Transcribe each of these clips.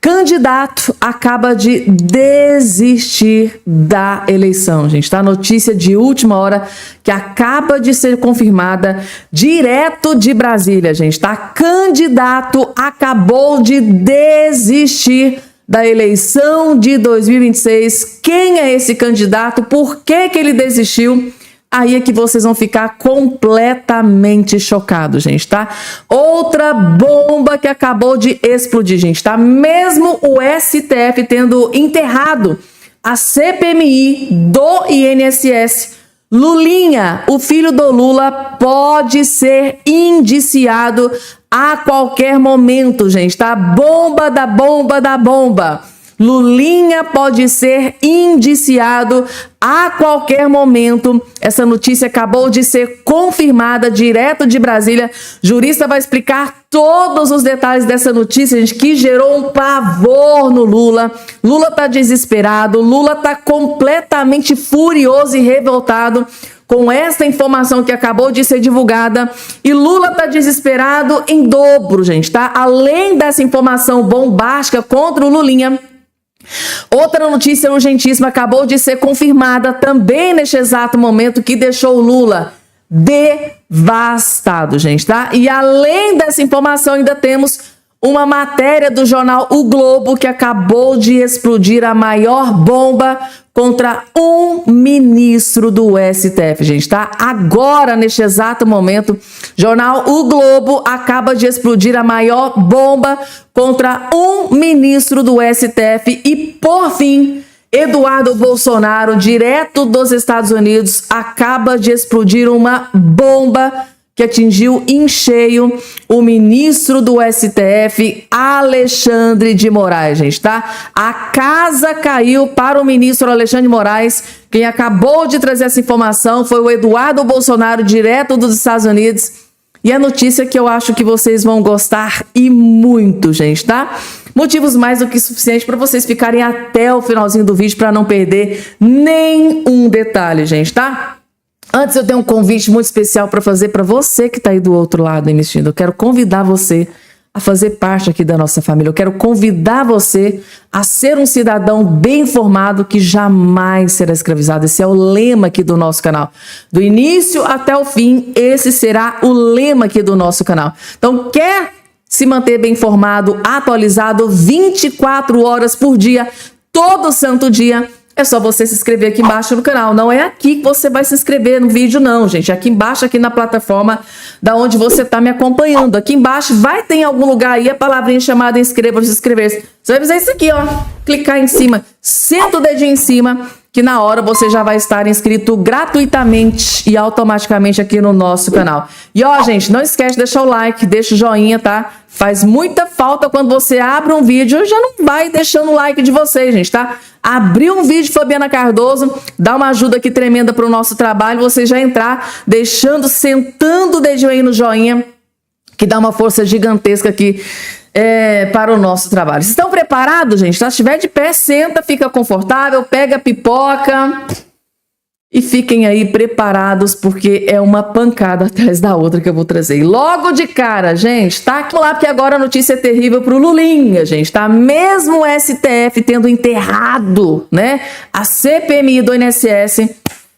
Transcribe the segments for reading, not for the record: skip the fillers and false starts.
Candidato acaba de desistir da eleição, gente, tá? Notícia de última hora que acaba de ser confirmada direto de Brasília, gente, tá? Candidato acabou de desistir da eleição de 2026. Quem é esse candidato? Por que que ele desistiu? Aí é que vocês vão ficar completamente chocados, gente, tá? Outra bomba que acabou de explodir, gente, tá? Mesmo o STF tendo enterrado a CPMI do INSS, Lulinha, o filho do Lula, pode ser indiciado a qualquer momento, gente, tá? Bomba da bomba da bomba. Lulinha pode ser indiciado a qualquer momento. Essa notícia acabou de ser confirmada direto de Brasília. Jurista vai explicar todos os detalhes dessa notícia, gente, que gerou um pavor no Lula. Lula tá desesperado, Lula tá completamente furioso e revoltado com essa informação que acabou de ser divulgada, e Lula tá desesperado em dobro, gente, tá? Além dessa informação bombástica contra o Lulinha, outra notícia urgentíssima acabou de ser confirmada também neste exato momento, que deixou o Lula devastado, gente, tá? E além dessa informação, ainda temos uma matéria do jornal O Globo que acabou de explodir a maior bomba contra um ministro do STF, gente, tá? Agora, neste exato momento, jornal O Globo acaba de explodir a maior bomba contra um ministro do STF e, por fim, Eduardo Bolsonaro, direto dos Estados Unidos, acaba de explodir uma bomba que atingiu em cheio o ministro do STF, Alexandre de Moraes, gente, tá? A casa caiu para o ministro Alexandre de Moraes. Quem acabou de trazer essa informação foi o Eduardo Bolsonaro, direto dos Estados Unidos. E a notícia que eu acho que vocês vão gostar e muito, gente, tá? Motivos mais do que suficientes para vocês ficarem até o finalzinho do vídeo para não perder nenhum detalhe, gente, tá? Antes eu tenho um convite muito especial para fazer para você que está aí do outro lado me assistindo. Eu quero convidar você a fazer parte aqui da nossa família. Eu quero convidar você a ser um cidadão bem informado que jamais será escravizado. Esse é o lema aqui do nosso canal. Do início até o fim, esse será o lema aqui do nosso canal. Então, quer se manter bem informado, atualizado 24 horas por dia, todo santo dia? É só você se inscrever aqui embaixo no canal. Não é aqui que você vai se inscrever no vídeo, não, gente. É aqui embaixo, aqui na plataforma da onde você está me acompanhando. Aqui embaixo vai ter em algum lugar aí a palavrinha chamada inscreva-se, inscrever-se. Você vai fazer isso aqui, ó. Clicar em cima, senta o dedinho em cima, que na hora você já vai estar inscrito gratuitamente e automaticamente aqui no nosso canal. E ó, gente, não esquece de deixar o like, deixa o joinha, tá? Faz muita falta quando você abre um vídeo, já não vai deixando o like de vocês, gente, tá? Abriu um vídeo, Fabiana Cardoso, dá uma ajuda aqui tremenda para o nosso trabalho, você já entrar deixando, sentando o dedinho aí no joinha, que dá uma força gigantesca aqui para o nosso trabalho. Vocês estão preparados, gente? Se estiver de pé, senta, fica confortável, pega a pipoca e fiquem aí preparados, porque é uma pancada atrás da outra que eu vou trazer. E logo de cara, gente, tá? Vamos lá, porque agora a notícia é terrível pro Lulinha, gente, tá? Mesmo o STF tendo enterrado, né, a CPMI do INSS,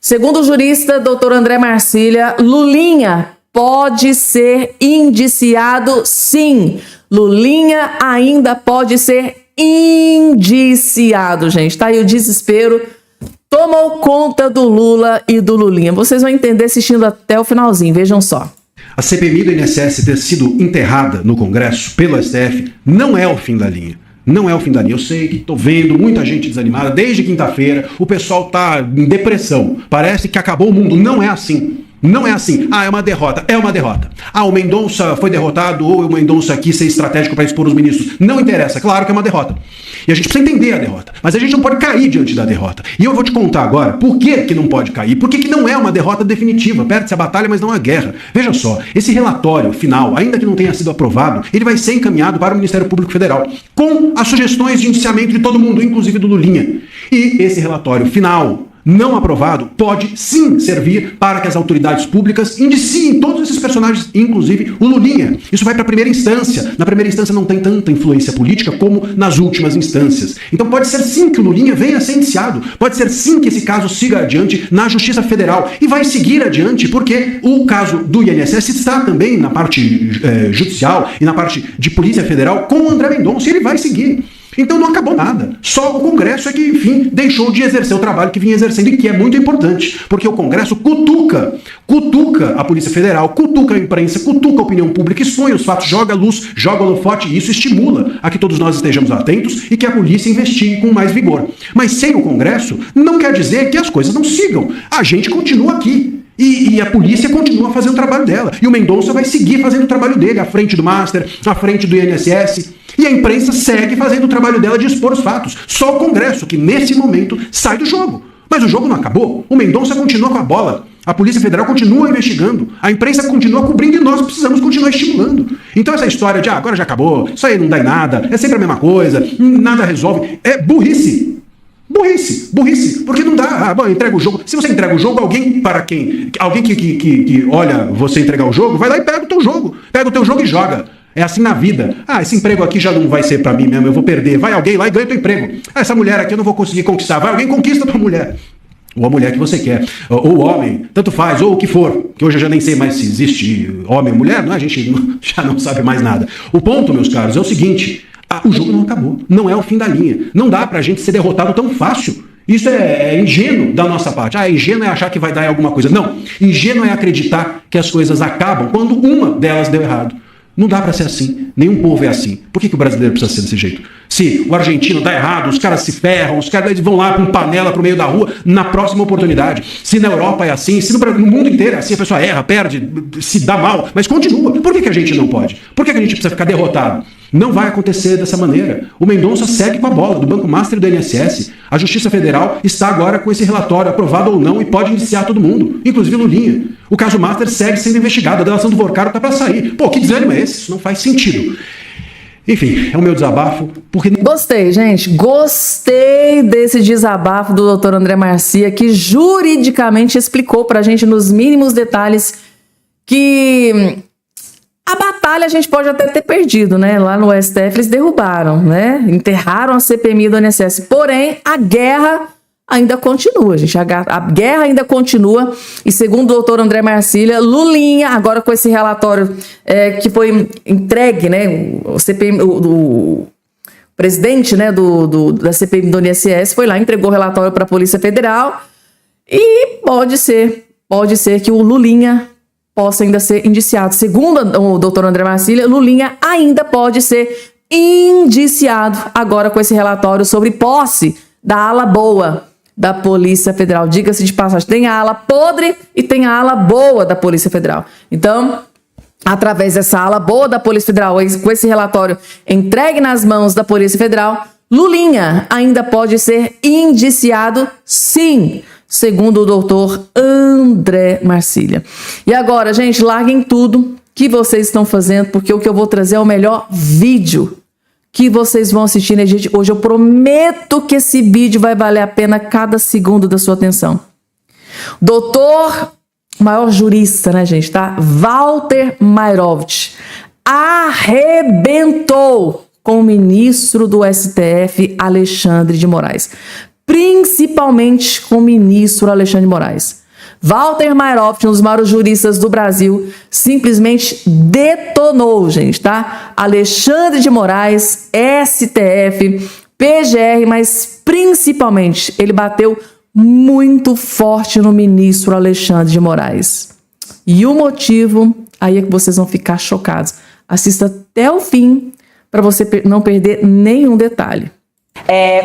segundo o jurista Dr. André Marcília, Lulinha pode ser indiciado, sim. Lulinha ainda pode ser indiciado, gente, tá? E o desespero tomou conta do Lula e do Lulinha. Vocês vão entender assistindo até o finalzinho, vejam só. A CPMI do INSS ter sido enterrada no Congresso pelo STF não é o fim da linha. Não é o fim da linha. Eu sei que estou vendo muita gente desanimada. Desde quinta-feira o pessoal está em depressão. Parece que acabou o mundo. Não é assim. Não é assim. Ah, é uma derrota. É uma derrota. Ah, o Mendonça foi derrotado ou o Mendonça quis ser estratégico para expor os ministros. Não interessa. Claro que é uma derrota. E a gente precisa entender a derrota. Mas a gente não pode cair diante da derrota. E eu vou te contar agora por que não pode cair. Por que não é uma derrota definitiva. Perde-se a batalha, mas não a guerra. Veja só, esse relatório final, ainda que não tenha sido aprovado, ele vai ser encaminhado para o Ministério Público Federal, com as sugestões de indiciamento de todo mundo, inclusive do Lulinha. E esse relatório final não aprovado, pode sim servir para que as autoridades públicas indiciem todos esses personagens, inclusive o Lulinha. Isso vai para a primeira instância. Na primeira instância não tem tanta influência política como nas últimas instâncias. Então pode ser sim que o Lulinha venha a ser indiciado. Pode ser sim que esse caso siga adiante na Justiça Federal. E vai seguir adiante porque o caso do INSS está também na parte judicial e na parte de Polícia Federal com o André Mendonça, e ele vai seguir. Então não acabou nada. Só o Congresso é que, enfim, deixou de exercer o trabalho que vinha exercendo e que é muito importante, porque o Congresso cutuca a Polícia Federal, cutuca a imprensa, cutuca a opinião pública, expõe os fatos, joga luz, joga holofote, e isso estimula a que todos nós estejamos atentos e que a polícia investigue com mais vigor. Mas sem o Congresso, não quer dizer que as coisas não sigam. A gente continua aqui. E a polícia continua fazendo o trabalho dela. E o Mendonça vai seguir fazendo o trabalho dele, à frente do Master, à frente do INSS. E a imprensa segue fazendo o trabalho dela de expor os fatos. Só o Congresso, que nesse momento sai do jogo. Mas o jogo não acabou. O Mendonça continua com a bola. A Polícia Federal continua investigando. A imprensa continua cobrindo e nós precisamos continuar estimulando. Então essa história de agora já acabou, isso aí não dá em nada, é sempre a mesma coisa, nada resolve, é burrice. Burrice, porque não dá. Bom, entrega o jogo. Se você entrega o jogo, alguém que olha você entregar o jogo, vai lá e pega o teu jogo e joga. É assim na vida. Esse emprego aqui já não vai ser pra mim mesmo, eu vou perder. Vai alguém lá e ganha teu emprego. Essa mulher aqui eu não vou conseguir conquistar. Vai alguém e conquista a tua mulher. Ou a mulher que você quer. Ou o homem, tanto faz, ou o que for. Que hoje eu já nem sei mais se existe homem ou mulher, a gente já não sabe mais nada. O ponto, meus caros, é o seguinte. O jogo não acabou, não é o fim da linha. Não dá pra gente ser derrotado tão fácil. Isso é ingênuo da nossa parte. Ingênuo é achar que vai dar em alguma coisa. Não, ingênuo é acreditar que as coisas acabam quando uma delas deu errado. Não dá pra ser assim, nenhum povo é assim. Por que o brasileiro precisa ser desse jeito? Se o argentino dá errado, os caras se ferram, os caras vão lá com panela pro meio da rua na próxima oportunidade. Se na Europa é assim, se no mundo inteiro é assim, a pessoa erra, perde, se dá mal, mas continua. Por que a gente não pode? Por que a gente precisa ficar derrotado? Não vai acontecer dessa maneira. O Mendonça segue com a bola do Banco Master e do INSS. A Justiça Federal está agora com esse relatório aprovado ou não e pode indiciar todo mundo, inclusive Lulinha. O caso Master segue sendo investigado. A delação do Vorcaro está para sair. Que desânimo é esse? Isso não faz sentido. Enfim, é o meu desabafo. Porque... Gostei, gente. Gostei desse desabafo do doutor André Marcia, que juridicamente explicou para a gente nos mínimos detalhes que... a batalha a gente pode até ter perdido, né? Lá no STF eles derrubaram, né? Enterraram a CPMI do INSS. Porém, a guerra ainda continua, gente. A guerra ainda continua. E segundo o doutor André Marcia, Lulinha, agora com esse relatório que foi entregue, né? O presidente, né, da CPMI do INSS foi lá, entregou o relatório para a Polícia Federal. E pode ser que o Lulinha possa ainda ser indiciado. Segundo o doutor André Marcia, Lulinha ainda pode ser indiciado agora com esse relatório sobre posse da ala boa da Polícia Federal. Diga-se de passagem, tem a ala podre e tem a ala boa da Polícia Federal. Então, através dessa ala boa da Polícia Federal, com esse relatório entregue nas mãos da Polícia Federal, Lulinha ainda pode ser indiciado, sim, segundo o doutor André Marcia. E agora, gente, larguem tudo que vocês estão fazendo, porque o que eu vou trazer é o melhor vídeo que vocês vão assistir, né, gente? Hoje eu prometo que esse vídeo vai valer a pena cada segundo da sua atenção. Doutor, maior jurista, né, gente, tá? Walter Mairovich arrebentou com o ministro do STF, Alexandre de Moraes. Principalmente com o ministro Alexandre de Moraes. Walter Mairovich, um dos maiores juristas do Brasil, simplesmente detonou, gente, tá? Alexandre de Moraes, STF, PGR, mas principalmente ele bateu muito forte no ministro Alexandre de Moraes. E o motivo, aí é que vocês vão ficar chocados. Assista até o fim para você não perder nenhum detalhe.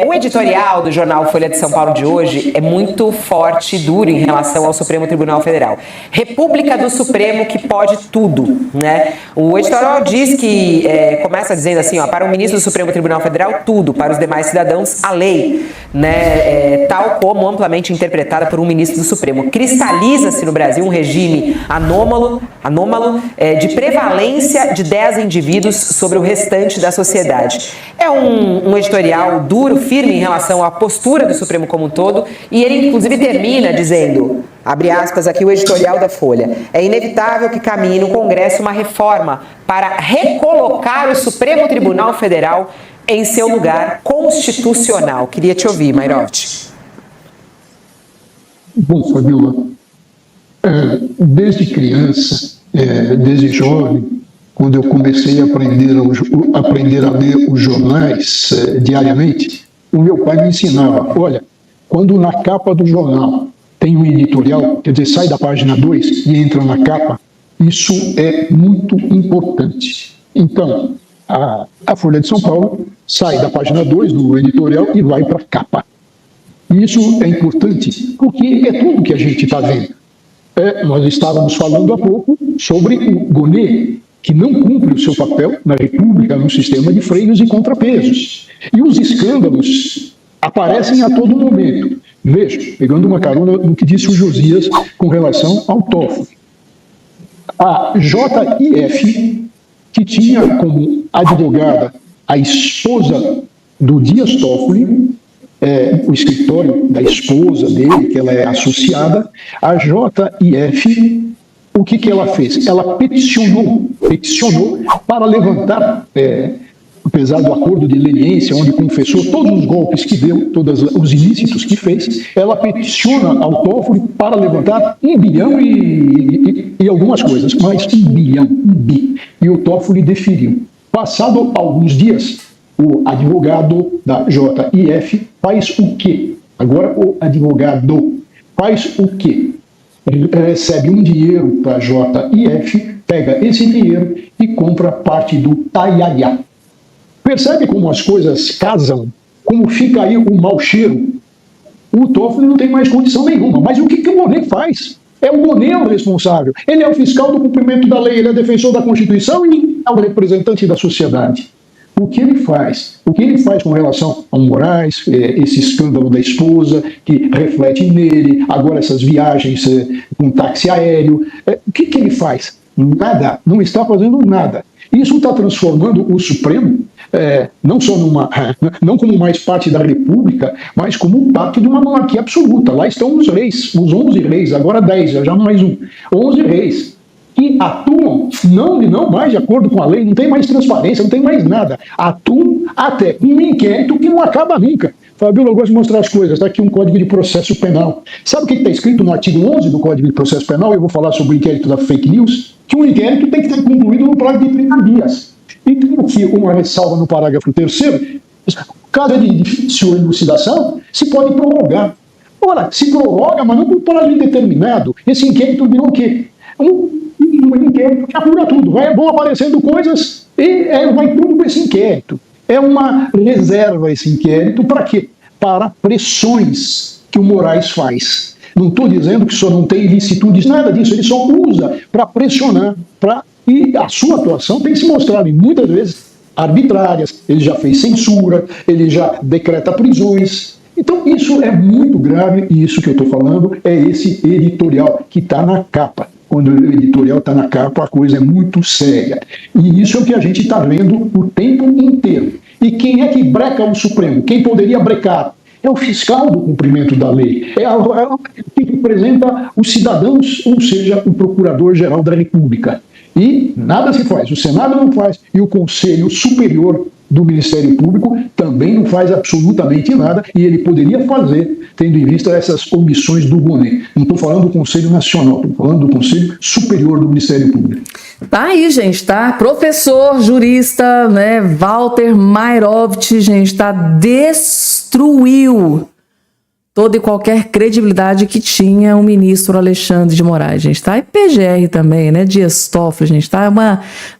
O editorial do jornal Folha de São Paulo de hoje é muito forte e duro em relação ao Supremo Tribunal Federal. República do Supremo que pode tudo, né? O editorial diz que, começa dizendo assim, para o ministro do Supremo Tribunal Federal, tudo, para os demais cidadãos, a lei, né? Tal como amplamente interpretada por um ministro do Supremo. Cristaliza-se no Brasil um regime anômalo de prevalência de 10 indivíduos sobre o restante da sociedade. É um editorial duro, firme em relação à postura do Supremo como um todo, e ele inclusive termina dizendo, abre aspas aqui o editorial da Folha, é inevitável que caminhe no Congresso uma reforma para recolocar o Supremo Tribunal Federal em seu lugar constitucional. Queria te ouvir, Mairoviti. Bom, Fabiola, desde criança, desde jovem, quando eu comecei a aprender a ler os jornais diariamente, o meu pai me ensinava, olha, quando na capa do jornal tem um editorial, quer dizer, sai da página 2 e entra na capa, isso é muito importante. Então, a Folha de São Paulo sai da página 2 do editorial e vai para a capa. Isso é importante porque é tudo que a gente está vendo. Nós estávamos falando há pouco sobre o Gonê, que não cumpre o seu papel na República, no sistema de freios e contrapesos. E os escândalos aparecem a todo momento. Veja, pegando uma carona no que disse o Josias com relação ao Toffoli. A JIF, que tinha como advogada a esposa do Dias Toffoli, o escritório da esposa dele, que ela é associada, a JIF, o que ela fez? Ela peticionou para levantar, apesar do acordo de leniência, onde confessou todos os golpes que deu, todos os ilícitos que fez, ela peticiona ao Toffoli para levantar 1 bilhão e algumas coisas, mais 1 bilhão, 1 bi. E o Toffoli deferiu. Passado alguns dias, o advogado da JIF faz o quê? Agora o advogado faz o quê? Ele recebe um dinheiro para a JIF, pega esse dinheiro e compra parte do Taiaiá. Percebe como as coisas casam? Como fica aí o mau cheiro? O Toffoli não tem mais condição nenhuma. Mas o que o Gonê faz? O Gonê o responsável. Ele é o fiscal do cumprimento da lei, ele é defensor da Constituição e é o representante da sociedade. O que ele faz? O que ele faz com relação ao Moraes, esse escândalo da esposa, que reflete nele, agora essas viagens com táxi aéreo, o que ele faz? Nada, não está fazendo nada. Isso está transformando o Supremo, não como mais parte da República, mas como parte de uma monarquia absoluta. Lá estão os reis, os 11 reis, agora 10, já mais um, 11 reis. Que atuam não mais de acordo com a lei, não tem mais transparência, não tem mais nada. Atuam até um inquérito que não acaba nunca. Fabiola, eu gosto de mostrar as coisas. Está aqui um Código de Processo Penal. Sabe o que está escrito no artigo 11 do Código de Processo Penal? Eu vou falar sobre o inquérito da fake news. Que um inquérito tem que ter concluído no prazo de 30 dias. E tem aqui uma ressalva no parágrafo 3º. Caso de difícil elucidação, se pode prorrogar. Ora, se prorroga, mas não por prazo indeterminado. Esse inquérito virou o quê? Um inquérito que apura tudo. Vão aparecendo coisas e vai tudo com esse inquérito. É uma reserva esse inquérito para quê? Para pressões que o Moraes faz. Não estou dizendo que só não tem ilicitudes, nada disso. Ele só usa para pressionar. E a sua atuação tem se mostrado muitas vezes arbitrárias. Ele já fez censura, ele já decreta prisões. Então isso é muito grave e isso que eu estou falando é esse editorial que está na capa. Quando o editorial está na capa, a coisa é muito séria. E isso é o que a gente está vendo o tempo inteiro. E quem é que breca o Supremo? Quem poderia brecar? É o fiscal do cumprimento da lei. É quem representa os cidadãos, ou seja, o Procurador-Geral da República. E nada se faz. O Senado não faz e o Conselho Superior do Ministério Público também não faz absolutamente nada e ele poderia fazer, tendo em vista essas omissões do Gonê. Não estou falando do Conselho Nacional, estou falando do Conselho Superior do Ministério Público. Tá aí, gente, tá? Professor, jurista, né, Walter Mairoviti, gente, tá? Destruiu toda e qualquer credibilidade que tinha o ministro Alexandre de Moraes, gente, tá? E PGR também, né? Dias Toffoli, gente, tá?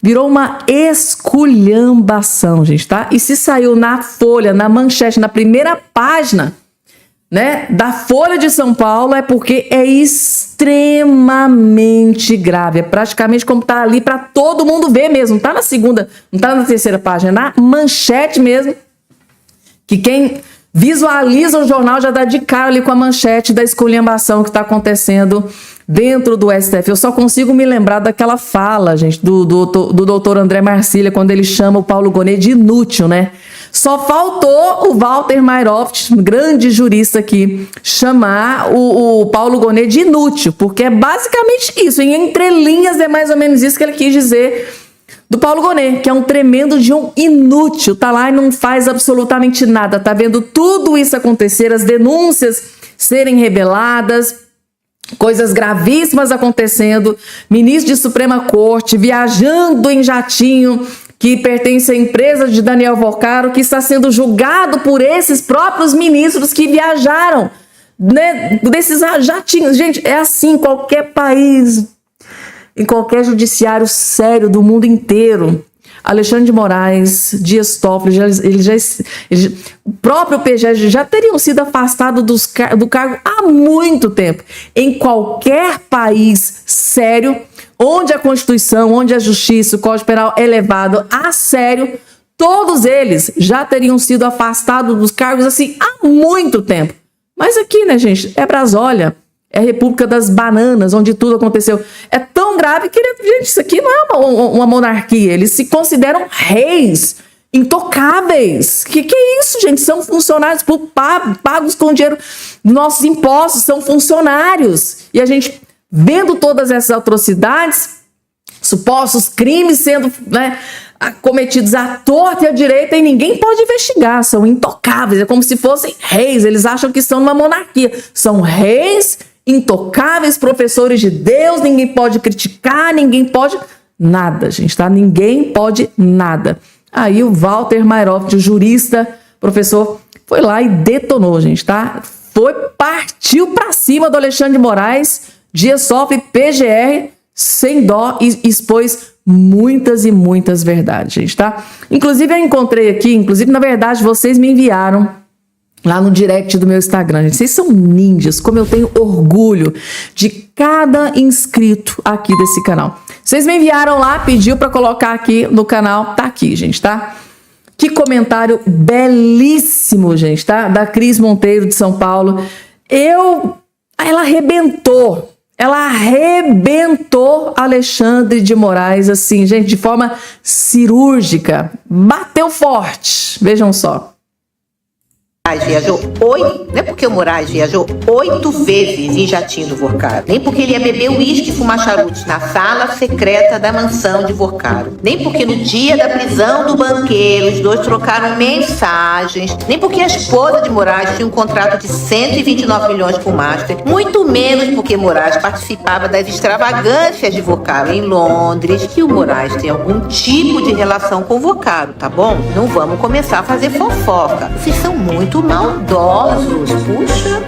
Virou uma esculhambação, gente, tá? E se saiu na Folha, na manchete, na primeira página, né, da Folha de São Paulo, é porque é extremamente grave. É praticamente como tá ali para todo mundo ver mesmo. Não tá na segunda, não tá na terceira página, é na manchete mesmo, que quem visualiza o jornal já dá de cara ali com a manchete da esculhambação que está acontecendo dentro do STF. Eu só consigo me lembrar daquela fala, gente, do doutor André Marcília, quando ele chama o Paulo Gonet de inútil, né? Só faltou o Walter Mairoft, grande jurista aqui, chamar o Paulo Gonet de inútil, porque é basicamente isso, em entrelinhas é mais ou menos isso que ele quis dizer do Paulo Gonet, que é um tremendo de um inútil, tá lá e não faz absolutamente nada, tá vendo tudo isso acontecer, as denúncias serem rebeladas, coisas gravíssimas acontecendo, ministro de Suprema Corte viajando em jatinho que pertence à empresa de Daniel Vocaro, que está sendo julgado por esses próprios ministros que viajaram, né, desses jatinhos. Gente, é assim em qualquer país, em qualquer judiciário sério do mundo inteiro. Alexandre de Moraes, Dias Toffoli, o próprio PGR já teriam sido afastados do cargo há muito tempo. Em qualquer país sério, onde a Constituição, onde a Justiça, o Código Penal é levado a sério, todos eles já teriam sido afastados dos cargos assim há muito tempo. Mas aqui, né, gente, é Brasólia. É a República das Bananas, onde tudo aconteceu. É tão grave que, gente, isso aqui não é uma monarquia. Eles se consideram reis, intocáveis. Que é isso, gente? São funcionários pagos com dinheiro dos nossos impostos, são funcionários. E a gente, vendo todas essas atrocidades, supostos crimes sendo, né, cometidos à torta e à direita, e ninguém pode investigar, são intocáveis. É como se fossem reis. Eles acham que estão numa monarquia. São reis intocáveis, professores de Deus, ninguém pode criticar, ninguém pode nada, gente, tá? Ninguém pode nada. Aí o Walter Mairoft, o jurista, professor, foi lá e detonou, gente, tá? Partiu pra cima do Alexandre de Moraes, Dias Toffoli, PGR, sem dó, e expôs muitas e muitas verdades, gente, tá? Inclusive eu encontrei aqui, na verdade vocês me enviaram lá no direct do meu Instagram, gente. Vocês são ninjas, como eu tenho orgulho de cada inscrito aqui desse canal. Vocês me enviaram lá, pediu para colocar aqui no canal, tá aqui, gente, tá? Que comentário belíssimo, gente, tá? Da Cris Monteiro de São Paulo. Ela arrebentou Alexandre de Moraes, assim, gente, de forma cirúrgica. Bateu forte, vejam só. Viajou não é porque o Moraes viajou 8 vezes em jatinho do Vocaro, nem porque ele ia beber uísque e fumar charutos na sala secreta da mansão de Vocaro, nem porque no dia da prisão do banqueiro os dois trocaram mensagens, nem porque a esposa de Moraes tinha um contrato de 129 milhões com o Master, muito menos porque Moraes participava das extravagâncias de Vocaro em Londres, que o Moraes tem algum tipo de relação com o Vocaro, tá bom? Não vamos começar a fazer fofoca. Vocês são muito maldosos, puxa.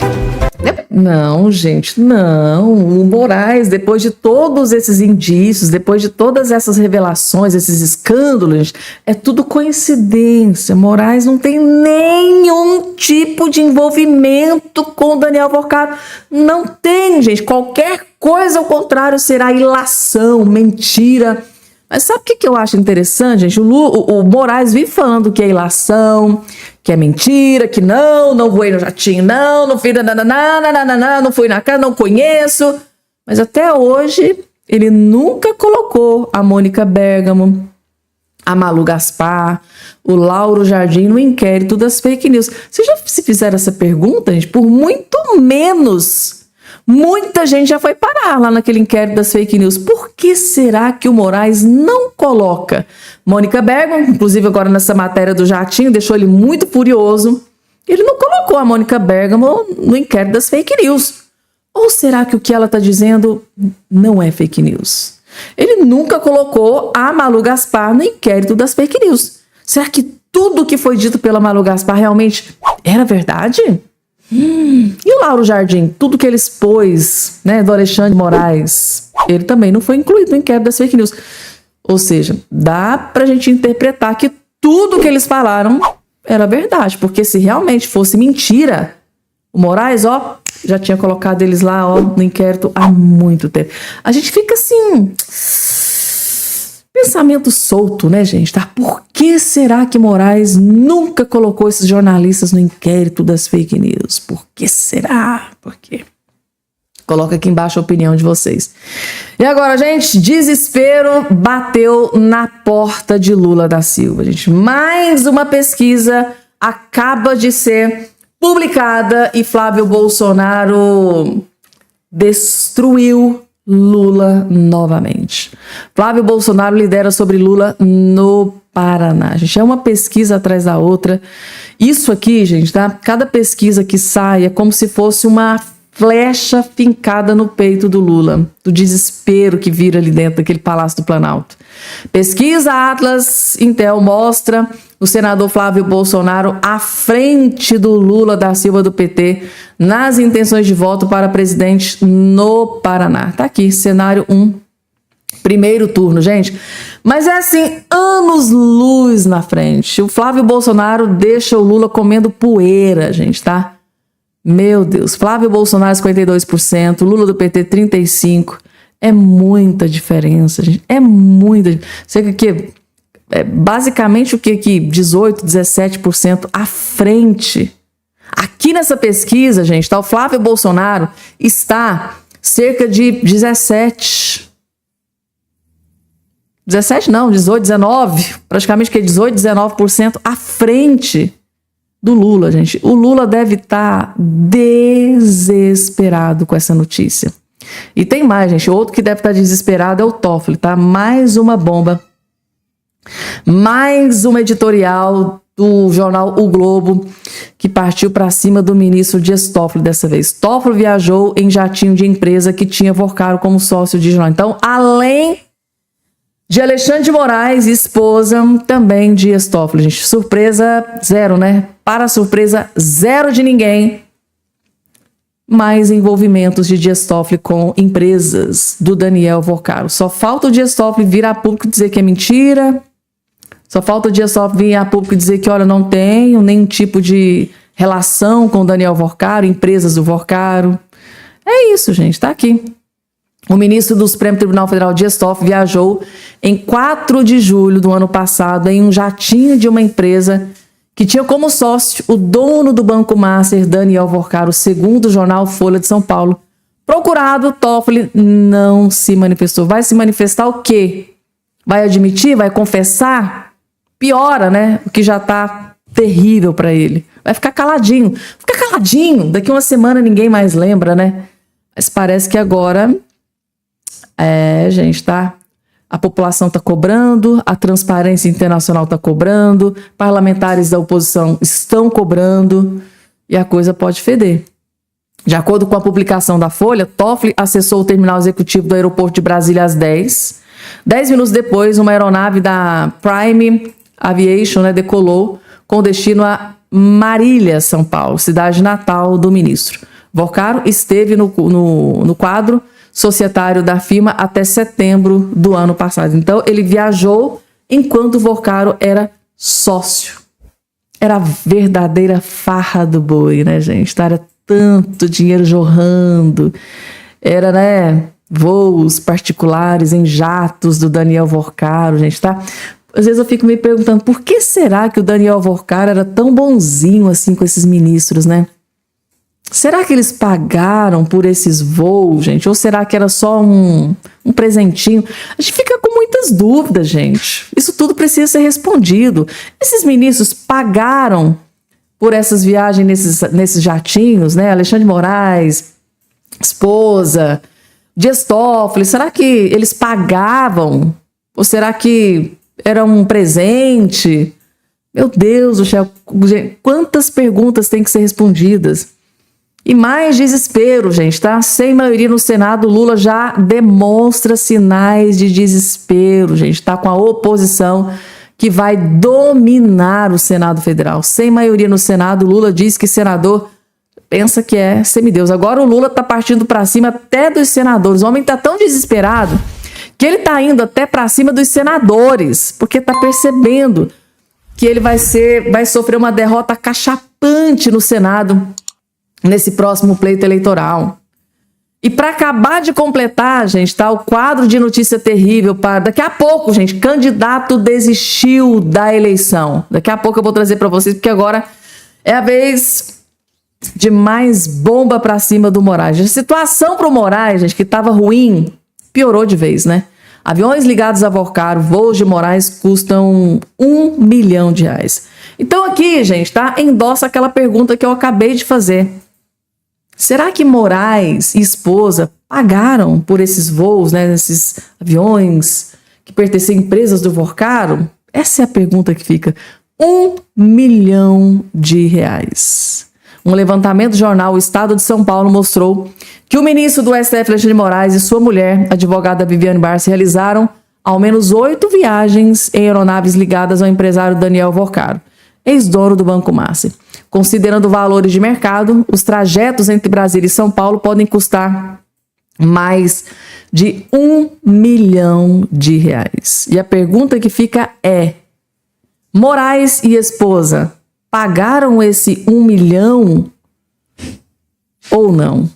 Não, gente, não. O Moraes, depois de todos esses indícios, depois de todas essas revelações, esses escândalos, é tudo coincidência. Moraes não tem nenhum tipo de envolvimento com o Daniel Vocaro. Não tem, gente. Qualquer coisa ao contrário será ilação, mentira. Mas sabe o que eu acho interessante, gente? O Moraes vive falando que é ilação, que é mentira, que não voei no jatinho, não fui não fui na casa, não conheço. Mas até hoje, ele nunca colocou a Mônica Bergamo, a Malu Gaspar, o Lauro Jardim no inquérito das fake news. Vocês já se fizeram essa pergunta, gente? Por muito menos. Muita gente já foi parar lá naquele inquérito das fake news. Por que será que o Moraes não coloca Mônica Bergamo? Inclusive agora nessa matéria do jatinho, deixou ele muito furioso. Ele não colocou a Mônica Bergamo no inquérito das fake news. Ou será que o que ela está dizendo não é fake news? Ele nunca colocou a Malu Gaspar no inquérito das fake news. Será que tudo que foi dito pela Malu Gaspar realmente era verdade? E o Lauro Jardim, tudo que ele expôs, né, do Alexandre de Moraes, ele também não foi incluído no inquérito das fake news. Ou seja, dá pra gente interpretar que tudo que eles falaram era verdade, porque se realmente fosse mentira, o Moraes, ó, já tinha colocado eles lá, ó, no inquérito há muito tempo. A gente fica assim, pensamento solto, né, gente? Tá? Por que será que Moraes nunca colocou esses jornalistas no inquérito das fake news? Por que será? Por quê? Coloca aqui embaixo a opinião de vocês. E agora, gente, desespero bateu na porta de Lula da Silva, gente. Mais uma pesquisa acaba de ser publicada e Flávio Bolsonaro destruiu Lula novamente. Flávio Bolsonaro lidera sobre Lula no Paraná. Gente, é uma pesquisa atrás da outra. Isso aqui, gente, tá? Cada pesquisa que sai é como se fosse uma flecha fincada no peito do Lula, do desespero que vira ali dentro daquele Palácio do Planalto. Pesquisa Atlas Intel mostra o senador Flávio Bolsonaro à frente do Lula da Silva do PT nas intenções de voto para presidente no Paraná. Tá aqui, cenário 1, primeiro turno, gente. Mas é assim, anos-luz na frente. O Flávio Bolsonaro deixa o Lula comendo poeira, gente, tá? Meu Deus, Flávio Bolsonaro 52%, Lula do PT 35%. É muita diferença, gente. É muita. Sei que basicamente o que aqui? 18%, 17% à frente. Aqui nessa pesquisa, gente, tá, o Flávio Bolsonaro está cerca de 17 não, 18, 19, praticamente que 18, 19% à frente do Lula, gente. O Lula deve estar desesperado com essa notícia. E tem mais, gente. Outro que deve estar desesperado é o Toffoli, tá? Mais uma bomba. Mais uma editorial do jornal O Globo que partiu para cima do ministro Dias Toffoli dessa vez. Toffoli viajou em jatinho de empresa que tinha Vorcaro como sócio de jornal. Então, além de Alexandre de Moraes, esposa, também Dias Toffoli, gente. Surpresa zero, né? Para surpresa zero de ninguém, mais envolvimentos de Dias Toffoli com empresas do Daniel Vorcaro. Só falta o Dias Toffoli vir a público dizer que é mentira. Só falta o Dias Toffoli vir a público dizer que, olha, não tenho nenhum tipo de relação com o Daniel Vorcaro, empresas do Vorcaro. É isso, gente, tá aqui. O ministro do Supremo Tribunal Federal, Dias Toffoli, viajou em 4 de julho do ano passado em um jatinho de uma empresa que tinha como sócio o dono do Banco Master, Daniel Vorcaro, segundo o jornal Folha de São Paulo. Procurado, Toffoli não se manifestou. Vai se manifestar o quê? Vai admitir? Vai confessar? Piora, né? O que já tá terrível para ele. Vai ficar caladinho. Fica caladinho. Daqui uma semana ninguém mais lembra, né? Mas parece que agora... gente, tá? A população está cobrando, a Transparência Internacional está cobrando, parlamentares da oposição estão cobrando e a coisa pode feder. De acordo com a publicação da Folha, Toffoli acessou o terminal executivo do aeroporto de Brasília às 10. 10 minutos depois, uma aeronave da Prime Aviation, né, decolou com destino a Marília, São Paulo, cidade natal do ministro. Vorcaro esteve no quadro societário da firma até setembro do ano passado. Então, ele viajou enquanto Vorcaro era sócio. Era a verdadeira farra do boi, né, gente? Era tanto dinheiro jorrando. Era, né, voos particulares em jatos do Daniel Vorcaro, gente, tá? Às vezes eu fico me perguntando por que será que o Daniel Vorcaro era tão bonzinho assim com esses ministros, né? Será que eles pagaram por esses voos, gente? Ou será que era só um presentinho? A gente fica com muitas dúvidas, gente. Isso tudo precisa ser respondido. Esses ministros pagaram por essas viagens nesses jatinhos, né? Alexandre de Moraes, esposa, Dias Toffoli. Será que eles pagavam? Ou será que era um presente? Meu Deus do céu, quantas perguntas têm que ser respondidas? E mais desespero, gente, tá? Sem maioria no Senado, Lula já demonstra sinais de desespero, gente. Tá com a oposição que vai dominar o Senado Federal. Sem maioria no Senado, Lula diz que senador pensa que é semideus. Agora o Lula tá partindo para cima até dos senadores. O homem tá tão desesperado que ele tá indo até para cima dos senadores, porque tá percebendo que ele vai sofrer uma derrota cachapante no Senado nesse próximo pleito eleitoral. E para acabar de completar, gente, tá o quadro de notícia terrível para daqui a pouco, gente, candidato desistiu da eleição. Daqui a pouco eu vou trazer para vocês, porque agora é a vez de mais bomba pra cima do Moraes. A situação pro Moraes, gente, que tava ruim, piorou de vez, né? Aviões ligados a Vorcaro, voos de Moraes custam R$1 milhão. Então aqui, gente, tá? Endossa aquela pergunta que eu acabei de fazer. Será que Moraes e esposa pagaram por esses voos, né? Esses aviões que pertencem a empresas do Vorcaro? Essa é a pergunta que fica. R$1 milhão. Um levantamento do jornal O Estado de São Paulo mostrou que o ministro do STF, Alexandre de Moraes, e sua mulher, a advogada Viviane Barça, realizaram ao menos 8 viagens em aeronaves ligadas ao empresário Daniel Vorcaro, ex-dono do Banco Master. Considerando valores de mercado, os trajetos entre Brasília e São Paulo podem custar mais de R$1 milhão. E a pergunta que fica é: Moraes e esposa pagaram esse R$1 milhão ou não?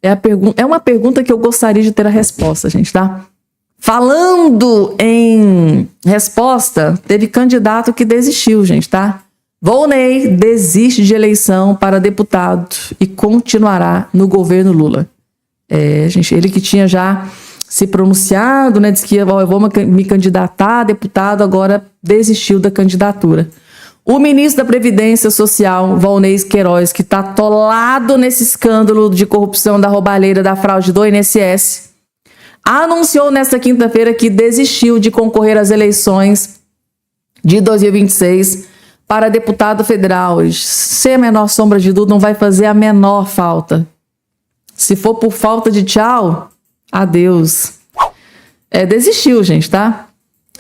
É uma pergunta que eu gostaria de ter a resposta, gente, tá? Falando em resposta, teve candidato que desistiu, gente, tá? Volney desiste de eleição para deputado e continuará no governo Lula. Gente, ele que tinha já se pronunciado, né? Disse que eu vou me candidatar a deputado, agora desistiu da candidatura. O ministro da Previdência Social, Volney Queiroz, que está atolado nesse escândalo de corrupção da roubalheira da fraude do INSS, anunciou nesta quinta-feira que desistiu de concorrer às eleições de 2026 para deputado federal. Sem a menor sombra de dúvida, não vai fazer a menor falta. Se for por falta de tchau, adeus. Desistiu, gente, tá?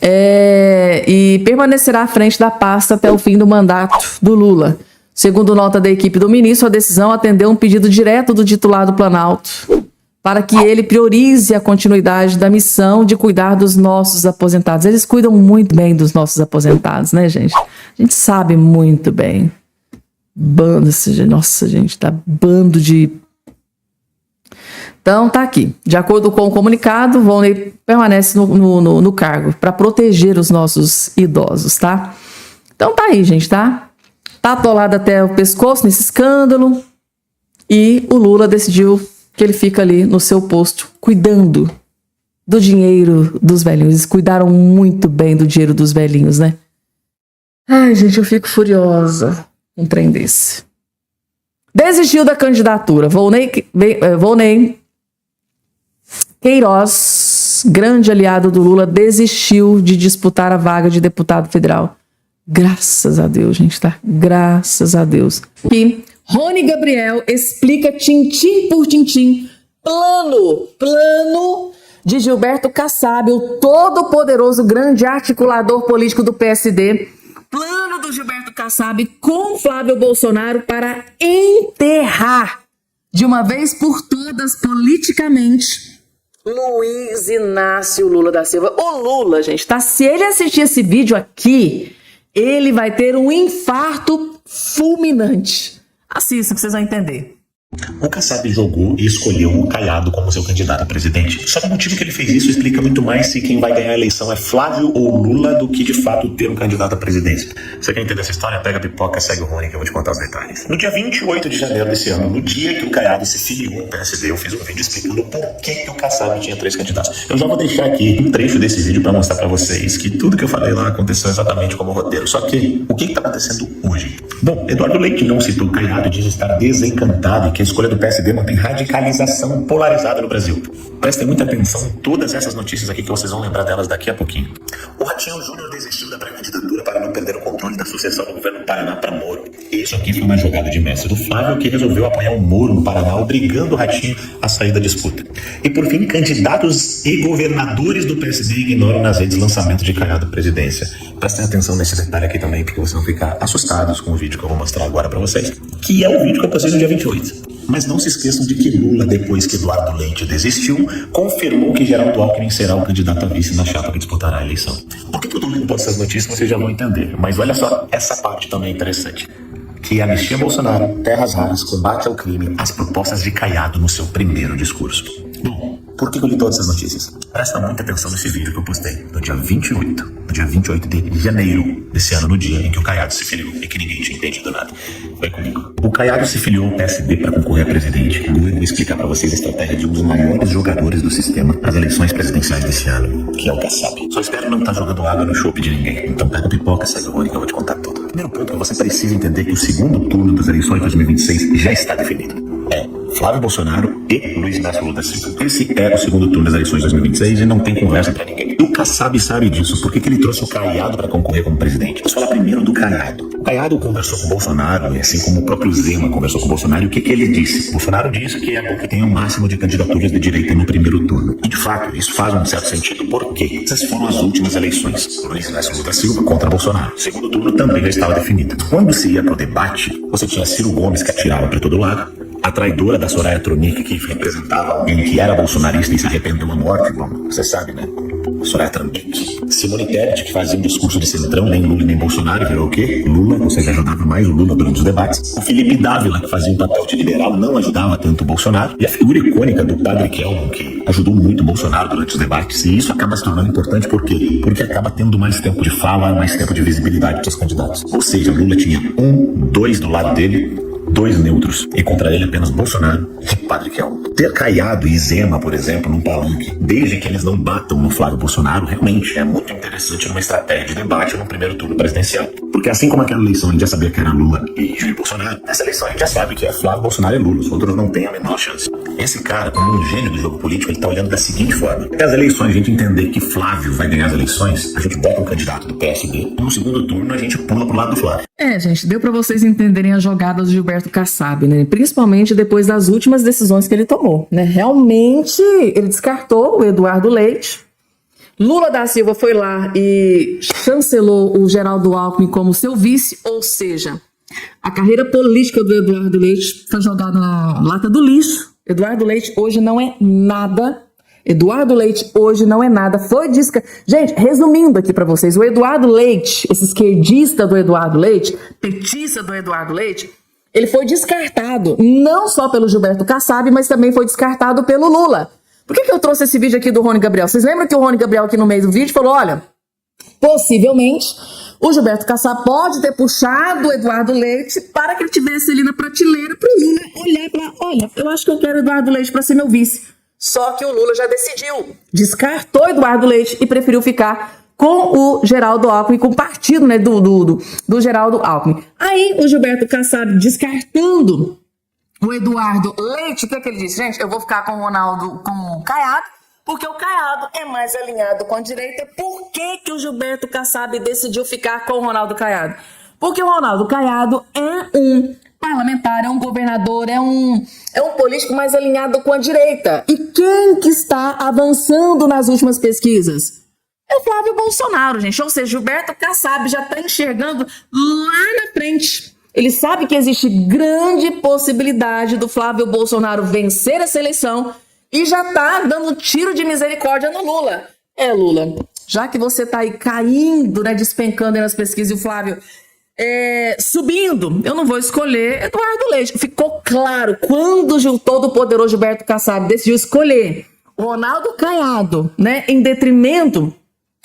E permanecerá à frente da pasta até o fim do mandato do Lula. Segundo nota da equipe do ministro, a decisão atendeu um pedido direto do titular do Planalto para que ele priorize a continuidade da missão de cuidar dos nossos aposentados. Eles cuidam muito bem dos nossos aposentados, né, gente? A gente sabe muito bem. Nossa, gente, tá bando de... Então, tá aqui. De acordo com o comunicado, Volney permanece no cargo para proteger os nossos idosos, tá? Então, tá aí, gente, tá? Tá atolado até o pescoço nesse escândalo e o Lula decidiu que ele fica ali no seu posto cuidando do dinheiro dos velhinhos. Eles cuidaram muito bem do dinheiro dos velhinhos, né? Ai, gente, eu fico furiosa com um trem desse. Desistiu da candidatura. Volney Queiroz, grande aliado do Lula, desistiu de disputar a vaga de deputado federal. Graças a Deus, gente, tá? Graças a Deus. E Rony Gabriel explica tintim por tintim plano de Gilberto Kassab, o todo-poderoso grande articulador político do PSD. Plano do Gilberto Kassab com Flávio Bolsonaro para enterrar de uma vez por todas politicamente Luiz Inácio Lula da Silva. O Lula, gente, tá? Se ele assistir esse vídeo aqui, ele vai ter um infarto fulminante. Assista pra vocês vão entender. O Kassab jogou e escolheu o Caiado como seu candidato a presidente. Só que o motivo que ele fez isso explica muito mais se quem vai ganhar a eleição é Flávio ou Lula do que de fato ter um candidato à presidência. Você quer entender essa história? Pega a pipoca, segue o Rony que eu vou te contar os detalhes. No dia 28 de janeiro desse ano, no dia que o Caiado se filiou ao PSD, eu fiz um vídeo explicando por que o Kassab tinha 3 candidatos. Eu já vou deixar aqui um trecho desse vídeo para mostrar para vocês que tudo que eu falei lá aconteceu exatamente como o roteiro. Só que, o que está acontecendo hoje? Bom, Eduardo Leite não citou o Caiado e diz estar desencantado e que a escolha do PSD mantém radicalização polarizada no Brasil. Prestem muita atenção em todas essas notícias aqui que vocês vão lembrar delas daqui a pouquinho. O Ratinho Júnior desistiu da pré-candidatura para não perder o controle da sucessão do governo do Paraná para Moro. Isso aqui foi uma jogada de mestre do Flávio, que resolveu apoiar o Moro no Paraná, obrigando o Ratinho a sair da disputa. E por fim, candidatos e governadores do PSD ignoram nas redes lançamento de Caiado à presidência. Prestem atenção nesse detalhe aqui também, porque vocês vão ficar assustados com o vídeo que eu vou mostrar agora para vocês, que é o vídeo que eu postei no dia 28. Mas não se esqueçam de que Lula, depois que Eduardo Leite desistiu, confirmou que Geraldo Alckmin será o candidato a vice na chapa que disputará a eleição. Por que eu tô lendo todas essas notícias, vocês já vão entender. Mas olha só, essa parte também é interessante. Que anistia Bolsonaro, terras raras, combate ao crime, as propostas de Caiado no seu primeiro discurso. Bom, Por que eu li todas essas notícias? Presta muita atenção nesse vídeo que eu postei no dia 28 de janeiro desse ano, no dia em que o Caiado se filiou e que ninguém tinha entendido nada. Vai comigo. O Caiado se filiou ao PSD para concorrer a presidente. Eu vou explicar para vocês a estratégia de um dos maiores jogadores do sistema nas eleições presidenciais desse ano, que é o Kassab. Só espero não estar jogando água no chope de ninguém. Então pega a pipoca, segue o Rony que eu vou te contar tudo. Primeiro ponto é que você precisa entender que o segundo turno das eleições de 2026 já está definido. Flávio Bolsonaro e Luiz Inácio Lula da Silva. Esse é o segundo turno das eleições de 2026 e não tem conversa pra ninguém. E o Kassab sabe disso. Por que ele trouxe o Caiado pra concorrer como presidente? Vamos falar primeiro do Caiado. O Caiado conversou com o Bolsonaro, e assim como o próprio Zema conversou com o Bolsonaro, e o que ele disse? O Bolsonaro disse que é bom que tenha o máximo de candidaturas de direita no primeiro turno. E de fato, isso faz um certo sentido. Por quê? Essas foram as últimas eleições. Luiz Inácio Lula da Silva contra Bolsonaro. O segundo turno também já estava definido. Quando se ia pro debate, você tinha Ciro Gomes que atirava pra todo lado, a traidora da Soraya Tronic, que representava alguém que era bolsonarista e se arrependeu à morte, bom, você sabe, né? Soraya Tronic. Simone Tebet, que fazia um discurso de centrão, nem Lula nem Bolsonaro, virou o quê? Lula, ou seja, ajudava mais o Lula durante os debates. O Felipe Dávila, que fazia um papel de liberal, não ajudava tanto o Bolsonaro. E a figura icônica do Padre Kelman, que ajudou muito o Bolsonaro durante os debates. E isso acaba se tornando importante por quê? Porque acaba tendo mais tempo de fala, mais tempo de visibilidade dos candidatos. Ou seja, Lula tinha 2 do lado dele, 2 neutros, e contra ele apenas Bolsonaro e Padre Kelman. Ter Caiado e Zema, por exemplo, num palanque, desde que eles não batam no Flávio Bolsonaro, realmente é muito interessante numa estratégia de debate no primeiro turno presidencial. Porque assim como aquela eleição a gente já sabia que era Lula e Jair Bolsonaro, nessa eleição a gente já sabe que é Flávio Bolsonaro e Lula, os outros não têm a menor chance. Esse cara, como um gênio do jogo político, ele tá olhando da seguinte forma: até as eleições a gente entender que Flávio vai ganhar as eleições, a gente bota um candidato do PSD, e no segundo turno a gente pula pro lado do Flávio. Gente, deu pra vocês entenderem as jogadas do Gilberto Kassab, né? Principalmente depois das últimas decisões que ele tomou, né? Realmente, ele descartou o Eduardo Leite. Lula da Silva foi lá e chancelou o Geraldo Alckmin como seu vice, ou seja, a carreira política do Eduardo Leite foi jogada na lata do lixo. Eduardo Leite hoje não é nada. Eduardo Leite hoje não é nada. Gente, resumindo aqui pra vocês, o Eduardo Leite, esse esquerdista do Eduardo Leite, petista do Eduardo Leite, ele foi descartado não só pelo Gilberto Kassab, mas também foi descartado pelo Lula. Por que eu trouxe esse vídeo aqui do Rony Gabriel? Vocês lembram que o Rony Gabriel aqui no meio do vídeo falou, olha, possivelmente o Gilberto Kassab pode ter puxado o Eduardo Leite para que ele tivesse ali na prateleira para o Lula olhar e falar, olha, eu acho que eu quero o Eduardo Leite para ser meu vice. Só que o Lula já decidiu, descartou Eduardo Leite e preferiu ficar com o Geraldo Alckmin, com o partido, né, do Geraldo Alckmin. Aí o Gilberto Kassab descartando o Eduardo Leite, o que ele disse? Gente, eu vou ficar com o Caiado, porque o Caiado é mais alinhado com a direita. Por que o Gilberto Kassab decidiu ficar com o Ronaldo Caiado? Porque o Ronaldo Caiado é um parlamentar, é um governador, é um político mais alinhado com a direita. E quem que está avançando nas últimas pesquisas? É o Flávio Bolsonaro, gente. Ou seja, Gilberto Kassab já está enxergando lá na frente. Ele sabe que existe grande possibilidade do Flávio Bolsonaro vencer essa eleição e já está dando um tiro de misericórdia no Lula. Lula, já que você está aí caindo, né, despencando aí nas pesquisas e o Flávio subindo, eu não vou escolher Eduardo Leite. Ficou claro, quando o todo-poderoso Gilberto Kassab decidiu escolher o Ronaldo Caiado, né, em detrimento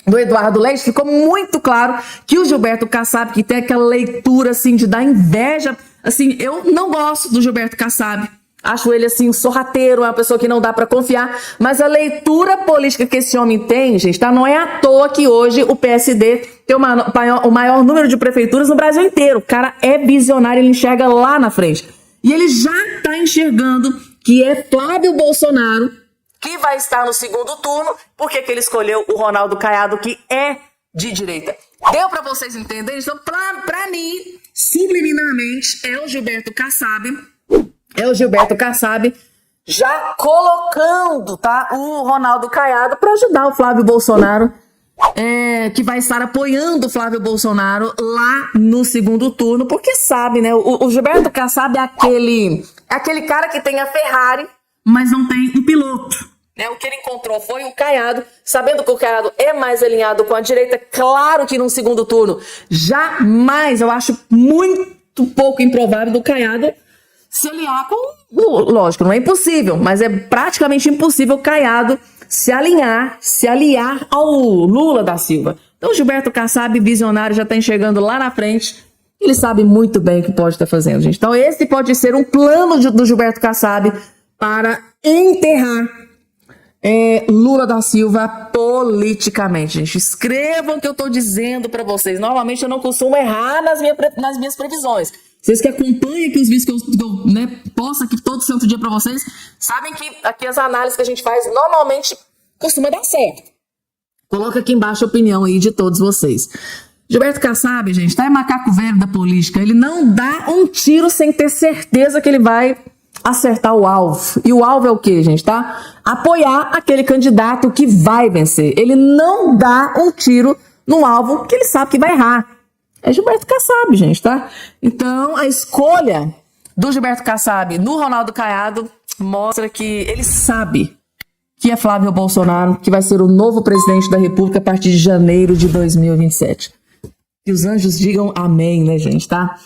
do Eduardo Leite, ficou muito claro que o Gilberto Kassab, que tem aquela leitura assim de dar inveja, assim, eu não gosto do Gilberto Kassab. Acho ele assim, um sorrateiro, uma pessoa que não dá pra confiar, mas a leitura política que esse homem tem, gente, tá? Não é à toa que hoje o PSD tem o maior número de prefeituras no Brasil inteiro. O cara é visionário, ele enxerga lá na frente. E ele já tá enxergando que é Flávio Bolsonaro que vai estar no segundo turno, porque que ele escolheu o Ronaldo Caiado, que é de direita. Deu pra vocês entenderem? Então, pra mim, subliminarmente, é o Gilberto Kassab já colocando, tá, o Ronaldo Caiado para ajudar o Flávio Bolsonaro, que vai estar apoiando o Flávio Bolsonaro lá no segundo turno, porque sabe, né, o Gilberto Kassab é aquele cara que tem a Ferrari, mas não tem um piloto. Né? O que ele encontrou foi o Caiado, sabendo que o Caiado é mais alinhado com a direita. Claro que num segundo turno, jamais, eu acho muito pouco improvável do Caiado se aliar com... Lógico, não é impossível, mas é praticamente impossível Caiado se aliar ao Lula da Silva. Então, Gilberto Kassab, visionário, já está enxergando lá na frente. Ele sabe muito bem o que pode estar fazendo, gente. Então, esse pode ser um plano do Gilberto Kassab para enterrar Lula da Silva politicamente, gente. Escrevam o que eu estou dizendo para vocês. Normalmente, eu não costumo errar nas minhas previsões. Vocês que acompanham aqui os vídeos que eu posto aqui todo santo dia para vocês, sabem que aqui as análises que a gente faz normalmente costuma dar certo. Coloca aqui embaixo a opinião aí de todos vocês. Gilberto Kassab, gente, tá em macaco velho da política. Ele não dá um tiro sem ter certeza que ele vai acertar o alvo. E o alvo é o quê, gente, tá? Apoiar aquele candidato que vai vencer. Ele não dá um tiro no alvo que ele sabe que vai errar. É Gilberto Kassab, gente, tá? Então, a escolha do Gilberto Kassab no Ronaldo Caiado mostra que ele sabe que é Flávio Bolsonaro, que vai ser o novo presidente da República a partir de janeiro de 2027. Que os anjos digam amém, né, gente, tá?